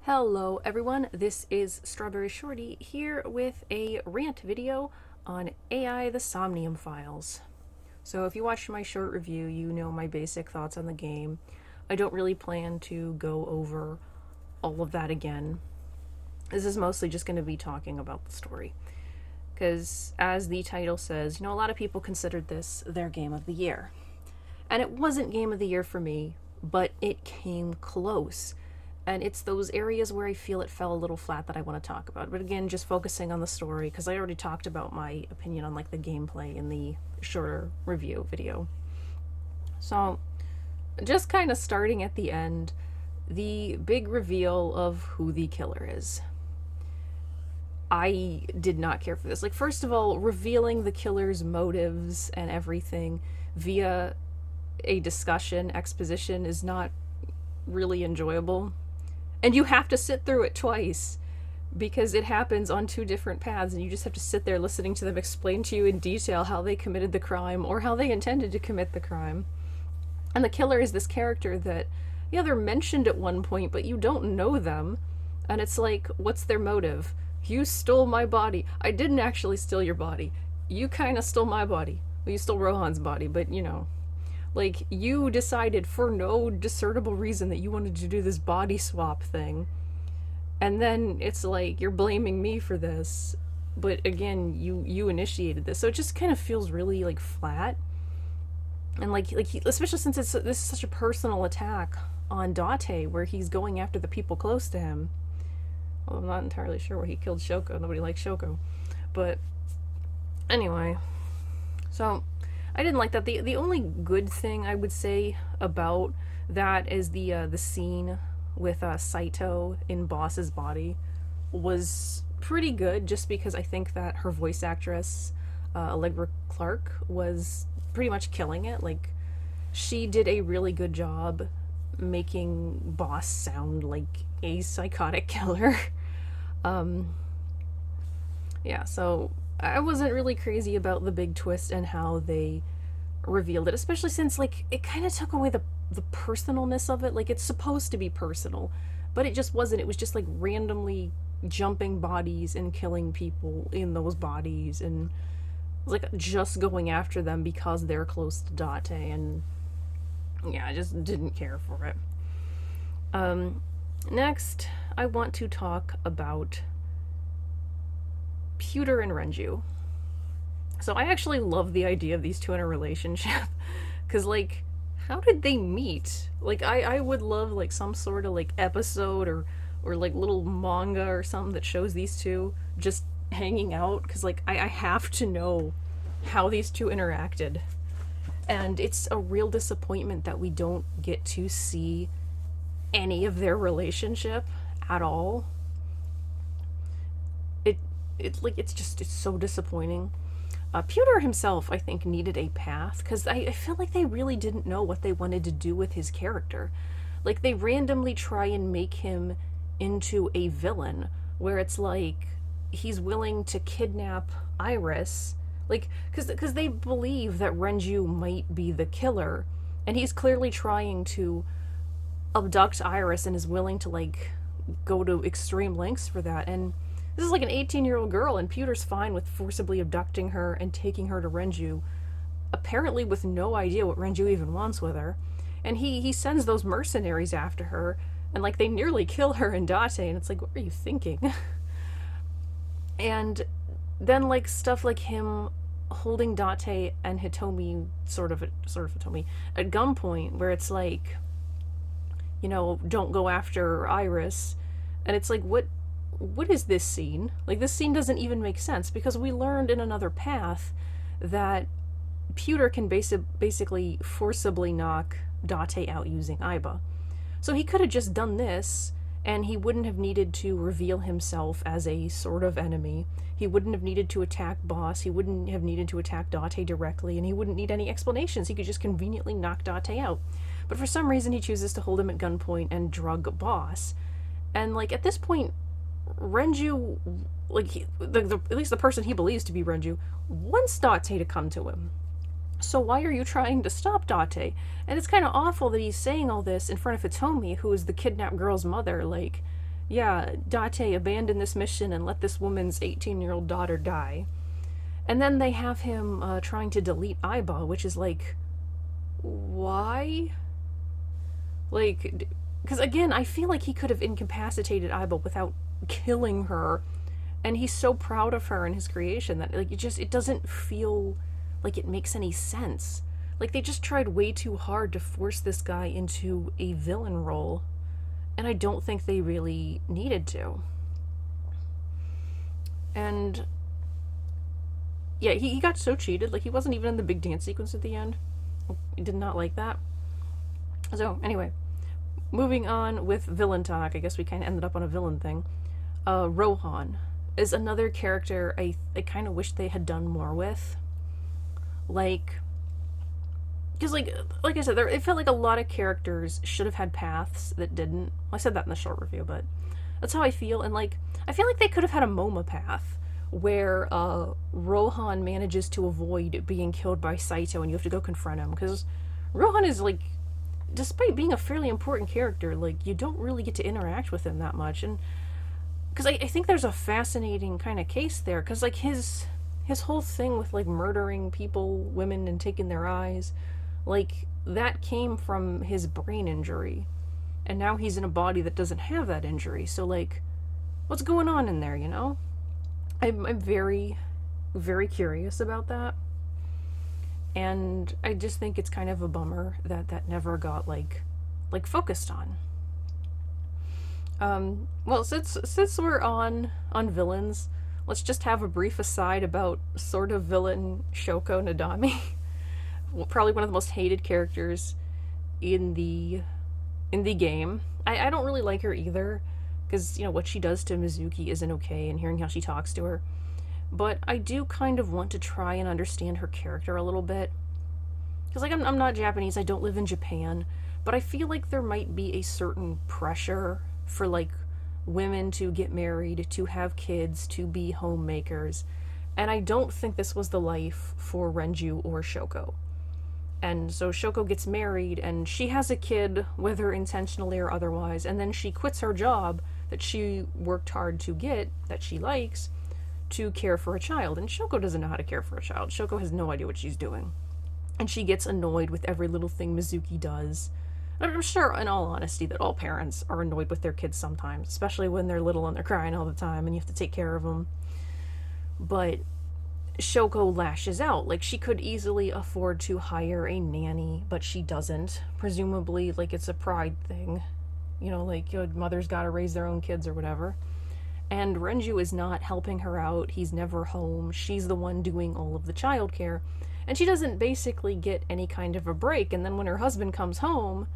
Hello everyone, this is StrawberryShorty here with a rant video on AI the Somnium files. So if you watched my short review, you know my basic thoughts on the game. I don't really plan to go over all of that again. This is mostly just going to be talking about the story. Because as the title says, a lot of people considered this their game of the year. And it wasn't game of the year for me, but it came close. And it's those areas where I feel it fell a little flat that I want to talk about. But again, just focusing on the story, because I already talked about my opinion on the gameplay in the shorter review video. So, just kind of starting at the end, the big reveal of who the killer is. I did not care for this. First of all, revealing the killer's motives and everything via a discussion, exposition, is not really enjoyable. And you have to sit through it twice because it happens on two different paths, and you just have to sit there listening to them explain to you in detail how they committed the crime or how they intended to commit the crime. And the killer is this character that, they're mentioned at one point, but you don't know them. And it's like, what's their motive? You stole my body. I didn't actually steal your body. You kind of stole my body. Well, you stole Rohan's body, but you decided for no discernible reason that you wanted to do this body swap thing. And then it's like, you're blaming me for this. But again, you initiated this. So it just kind of feels really, flat. And, especially since this is such a personal attack on Date, where he's going after the people close to him. Well, I'm not entirely sure where he killed Shoko. Nobody likes Shoko. But, anyway. So, I didn't like that. The only good thing I would say about that is the scene with Saito in Boss's body was pretty good, just because I think that her voice actress, Allegra Clark, was pretty much killing it. She did a really good job making Boss sound like a psychotic killer. Yeah, so I wasn't really crazy about the big twist and how they revealed it, especially since, it kind of took away the personalness of it. It's supposed to be personal, but it just wasn't. It was just, randomly jumping bodies and killing people in those bodies, and just going after them because they're close to Date, and yeah, I just didn't care for it. Next, I want to talk about Pewter and Renji. So I actually love the idea of these two in a relationship, because, how did they meet? I would love, some sort of, episode or little manga or something that shows these two just hanging out, because, I have to know how these two interacted. And it's a real disappointment that we don't get to see any of their relationship at all. It's so disappointing. Pewter himself, I think, needed a path, because I feel like they really didn't know what they wanted to do with his character. They randomly try and make him into a villain, where it's he's willing to kidnap Iris, because they believe that Renji might be the killer, and he's clearly trying to abduct Iris and is willing to, go to extreme lengths for that, and this is an 18-year-old girl, and Pewter's fine with forcibly abducting her and taking her to Renji, apparently with no idea what Renji even wants with her. And he sends those mercenaries after her, and they nearly kill her and Date, and it's what were you thinking? And then stuff him holding Date and Hitomi, sort of Hitomi, at gunpoint, where it's don't go after Iris, and it's what is this scene? This scene doesn't even make sense, because we learned in another path that Pewter can basically forcibly knock Date out using Aiba. So he could have just done this, and he wouldn't have needed to reveal himself as a sort of enemy. He wouldn't have needed to attack Boss, he wouldn't have needed to attack Date directly, and he wouldn't need any explanations. He could just conveniently knock Date out. But for some reason he chooses to hold him at gunpoint and drug Boss. And at this point, Renji, at least the person he believes to be Renji, wants Date to come to him. So why are you trying to stop Date? And it's kind of awful that he's saying all this in front of Hitomi, who is the kidnapped girl's mother. yeah, Date, abandon this mission and let this woman's 18-year-old daughter die. And then they have him trying to delete Aiba, which is like, why? Like, because again, I feel like he could have incapacitated Aiba without killing her, and he's so proud of her and his creation that like it doesn't feel like it makes any sense. Like, they just tried way too hard to force this guy into a villain role, and I don't think they really needed to. And yeah, he got so cheated. Like, he wasn't even in the big dance sequence at the end. I did not like that. So anyway, moving on with villain talk. I guess we kind of ended up on a villain thing. Rohan is another character I kind of wish they had done more with. Like, because like I said, it felt like a lot of characters should have had paths that didn't. I said that in the short review, but that's how I feel. And like, I feel like they could have had a MoMA path where Rohan manages to avoid being killed by Saito, and you have to go confront him, because Rohan is like, despite being a fairly important character, like, you don't really get to interact with him that much. And because I think there's a fascinating kind of case there, because like his whole thing with like murdering people, women, and taking their eyes, like, that came from his brain injury, and now he's in a body that doesn't have that injury. So like, what's going on in there, you know? I'm very, very curious about that, and I just think it's kind of a bummer that never got like focused on. Well, since we're on villains, let's just have a brief aside about sort of villain Shoko Nadami. Probably one of the most hated characters in the game. I don't really like her either, because, you know, what she does to Mizuki isn't okay, and hearing how she talks to her. But I do kind of want to try and understand her character a little bit. Because, like, I'm not Japanese, I don't live in Japan, but I feel like there might be a certain pressure for, like, women to get married, to have kids, to be homemakers. And I don't think this was the life for Renju or Shoko. And so Shoko gets married, and she has a kid, whether intentionally or otherwise, and then she quits her job that she worked hard to get, that she likes, to care for a child. And Shoko doesn't know how to care for a child. Shoko has no idea what she's doing. And she gets annoyed with every little thing Mizuki does. And I'm sure, in all honesty, that all parents are annoyed with their kids sometimes, especially when they're little and they're crying all the time and you have to take care of them. But Shoko lashes out. Like, she could easily afford to hire a nanny, but she doesn't. Presumably, like, it's a pride thing. You know, like, mothers gotta raise their own kids or whatever. And Renju is not helping her out. He's never home. She's the one doing all of the childcare. And she doesn't basically get any kind of a break. And then when her husband comes home,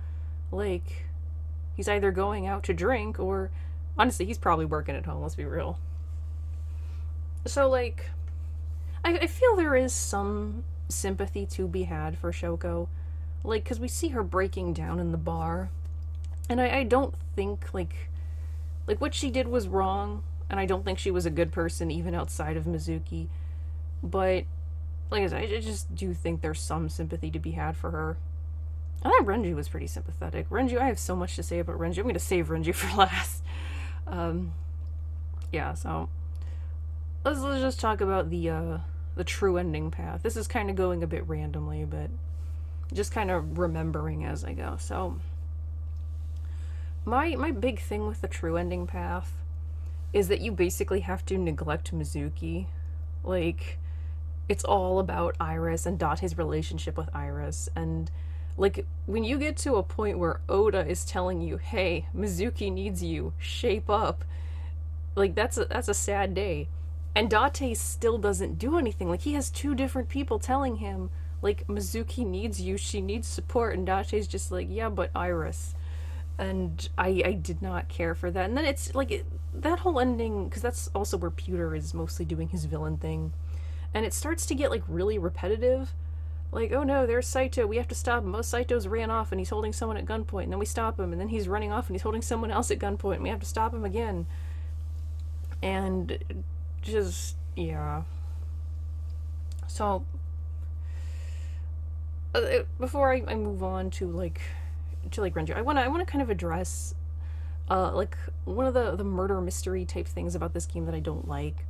like, he's either going out to drink or, honestly, he's probably working at home, let's be real. So, like, I feel there is some sympathy to be had for Shoko. Like, because we see her breaking down in the bar. And I don't think, like, what she did was wrong. And I don't think she was a good person, even outside of Mizuki. But, like I said, I just do think there's some sympathy to be had for her. I thought Renji was pretty sympathetic. Renji, I have so much to say about Renji. I'm going to save Renji for last. Yeah, so let's just talk about the true ending path. This is kind of going a bit randomly, but just kind of remembering as I go. So my big thing with the true ending path is that you basically have to neglect Mizuki. Like, it's all about Iris and Date's relationship with Iris, and like, when you get to a point where Oda is telling you, hey, Mizuki needs you, shape up, like, that's a sad day. And Date still doesn't do anything. Like, he has two different people telling him, like, Mizuki needs you, she needs support, and Date's just like, yeah, but Iris. And I did not care for that. And then it's, like, that whole ending, because that's also where Pewter is mostly doing his villain thing, and it starts to get, like, really repetitive. Like, oh no, there's Saito, we have to stop him. Oh, Saito's ran off and he's holding someone at gunpoint, and then we stop him, and then he's running off and he's holding someone else at gunpoint, and we have to stop him again. And just, yeah. So, before I move on to Renji, I wanna kind of address Like, one of the murder mystery type things about this game that I don't like,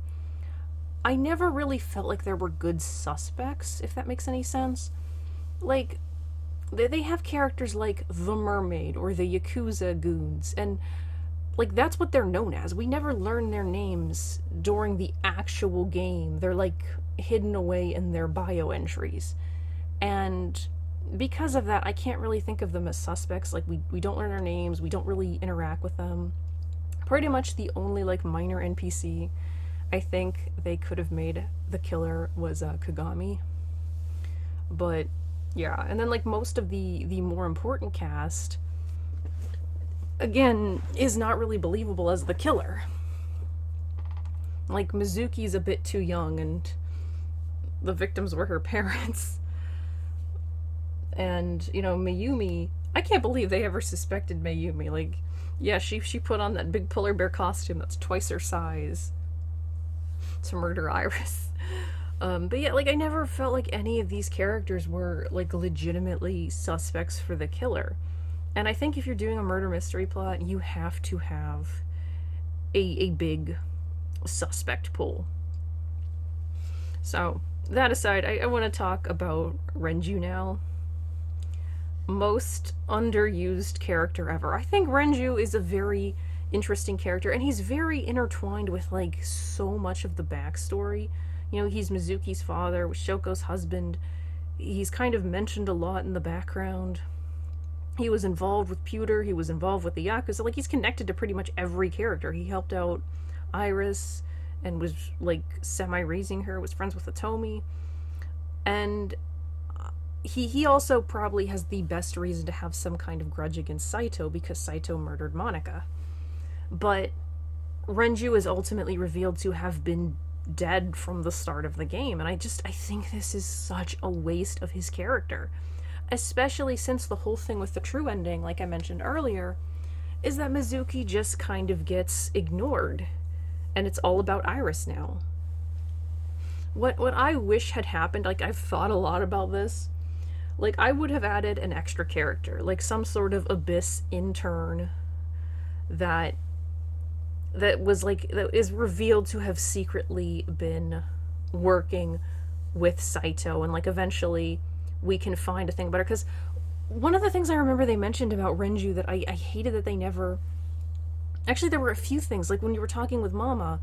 I never really felt like there were good suspects, if that makes any sense. Like, they have characters like the mermaid or the Yakuza goons, and like that's what they're known as. We never learn their names during the actual game. They're like hidden away in their bio entries. And because of that, I can't really think of them as suspects. Like, we don't learn their names, we don't really interact with them. Pretty much the only like minor NPC I think they could have made the killer was Kagami. But yeah, and then like most of the more important cast, again, is not really believable as the killer. Like, Mizuki's a bit too young, and the victims were her parents. And, you know, Mayumi, I can't believe they ever suspected Mayumi. Like, yeah, she put on that big polar bear costume that's twice her size to murder Iris. But yeah, like, I never felt like any of these characters were, like, legitimately suspects for the killer. And I think if you're doing a murder mystery plot, you have to have a big suspect pool. So, that aside, I want to talk about Renji now. Most underused character ever. I think Renji is a very interesting character, and he's very intertwined with, like, so much of the backstory. You know, he's Mizuki's father, Shoko's husband. He's kind of mentioned a lot in the background. He was involved with Pewter, he was involved with the Yakuza. Like, he's connected to pretty much every character. He helped out Iris and was, like, semi-raising her, was friends with Hitomi. And he also probably has the best reason to have some kind of grudge against Saito, because Saito murdered Monica. But Renji is ultimately revealed to have been dead from the start of the game, and I think this is such a waste of his character. Especially since the whole thing with the true ending, like I mentioned earlier, is that Mizuki just kind of gets ignored. And it's all about Iris now. What I wish had happened, like, I've thought a lot about this, like, I would have added an extra character, like some sort of abyss intern that was, like, that is revealed to have secretly been working with Saito, and, like, eventually we can find a thing about her. Because one of the things I remember they mentioned about Renji that I hated that they never... Actually, there were a few things. Like, when you were talking with Mama,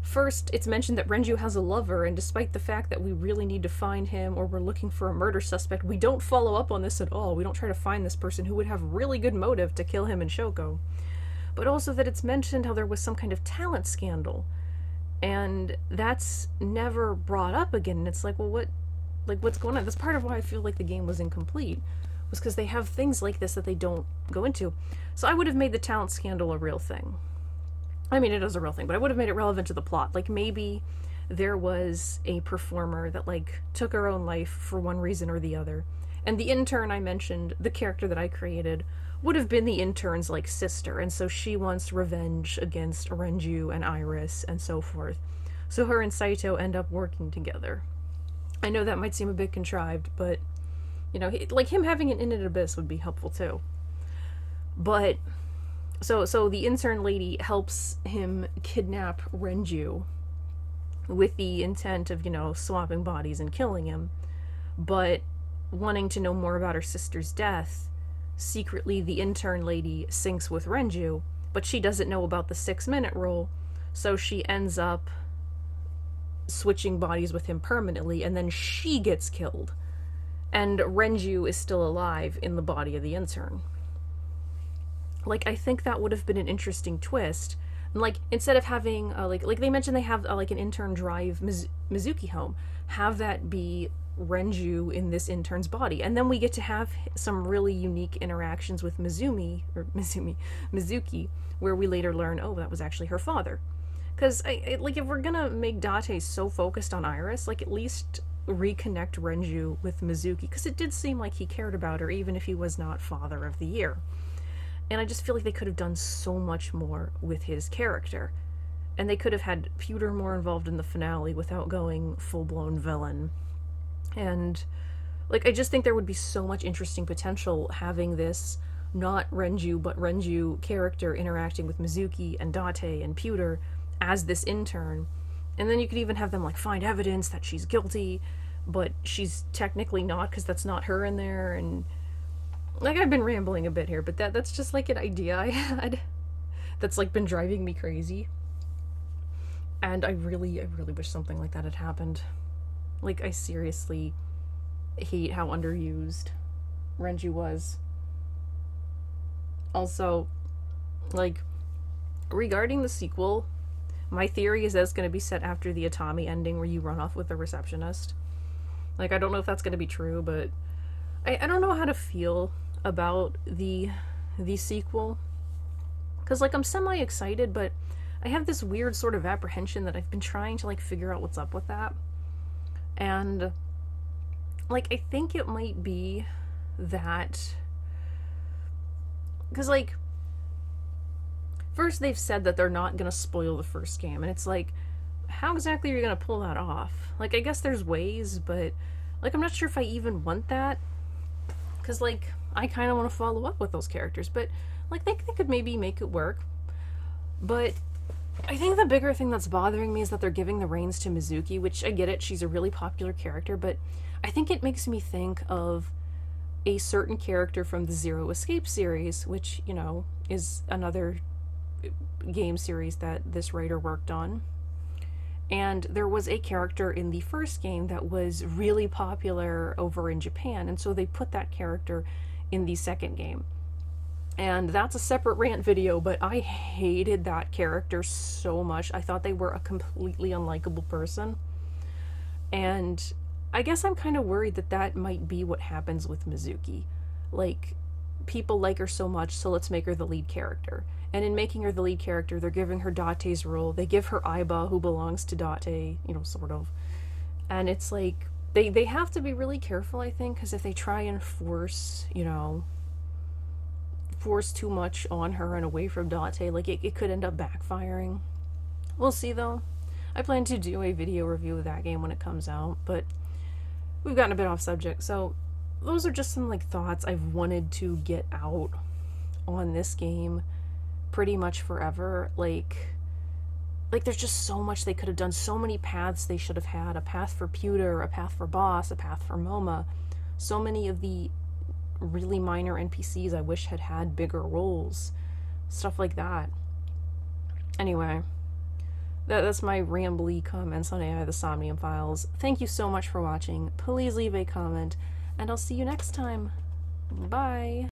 first it's mentioned that Renji has a lover, and despite the fact that we really need to find him, or we're looking for a murder suspect, we don't follow up on this at all. We don't try to find this person who would have really good motive to kill him and Shoko. But also that it's mentioned how there was some kind of talent scandal. And that's never brought up again. And it's like, well, what's going on? That's part of why I feel like the game was incomplete, was because they have things like this that they don't go into. So I would have made the talent scandal a real thing. I mean, it is a real thing, but I would have made it relevant to the plot. Like, maybe there was a performer that, like, took her own life for one reason or the other. And the intern I mentioned, the character that I created, would have been the intern's, like, sister. And so she wants revenge against Renji and Iris and so forth. So her and Saito end up working together. I know that might seem a bit contrived, but, you know, like, him having an inner abyss would be helpful too. But, so the intern lady helps him kidnap Renji with the intent of, you know, swapping bodies and killing him. But wanting to know more about her sister's death, secretly the intern lady syncs with Renji, but she doesn't know about the 6-minute rule, so she ends up switching bodies with him permanently, and then she gets killed. And Renji is still alive in the body of the intern. Like, I think that would have been an interesting twist. And, like, instead of having, like they mentioned they have, like, an intern drive Mizuki home, have that be Renji in this intern's body. And then we get to have some really unique interactions with Mizuki, where we later learn, oh, that was actually her father. Because, like, if we're gonna make Date so focused on Iris, like, at least reconnect Renji with Mizuki, because it did seem like he cared about her, even if he was not Father of the Year. And I just feel like they could have done so much more with his character. And they could have had Pewter more involved in the finale without going full-blown villain. And, like, I just think there would be so much interesting potential having this not Renju, but Renju character interacting with Mizuki and Date and Pewter as this intern. And then you could even have them like find evidence that she's guilty, but she's technically not because that's not her in there. And like, I've been rambling a bit here, but that's just like an idea I had that's like been driving me crazy. And I really wish something like that had happened. Like, I seriously hate how underused Renji was. Also, like, regarding the sequel, my theory is that it's going to be set after the Atami ending where you run off with the receptionist. Like, I don't know if that's going to be true, but I don't know how to feel about the sequel. Because, like, I'm semi-excited, but I have this weird sort of apprehension that I've been trying to, like, figure out what's up with that. And, like, I think it might be that... Because, like, first they've said that they're not going to spoil the first game, and it's like, how exactly are you going to pull that off? Like, I guess there's ways, but, like, I'm not sure if I even want that. Because, like, I kind of want to follow up with those characters, but, like, they could maybe make it work. But I think the bigger thing that's bothering me is that they're giving the reins to Mizuki, which, I get it, she's a really popular character, but I think it makes me think of a certain character from the Zero Escape series, which, you know, is another game series that this writer worked on. And there was a character in the first game that was really popular over in Japan, and so they put that character in the second game. And that's a separate rant video, but I hated that character so much. I thought they were a completely unlikable person. And I guess I'm kind of worried that that might be what happens with Mizuki. Like, people like her so much, so let's make her the lead character. And in making her the lead character, they're giving her Date's role. They give her Aiba, who belongs to Date, you know, sort of. And it's like, they have to be really careful, I think, because if they try and force, you know, force too much on her and away from Date, like, it could end up backfiring. We'll see, though. I plan to do a video review of that game when it comes out, but we've gotten a bit off subject, so those are just some, like, thoughts I've wanted to get out on this game pretty much forever. Like there's just so much they could have done, so many paths they should have had, a path for Pewter, a path for Boss, a path for Moma. So many of the really minor NPCs I wish had had bigger roles, stuff like that. Anyway, that's my rambly comments on AI the Somnium Files. Thank you so much for watching. Please leave a comment, and I'll see you next time. Bye!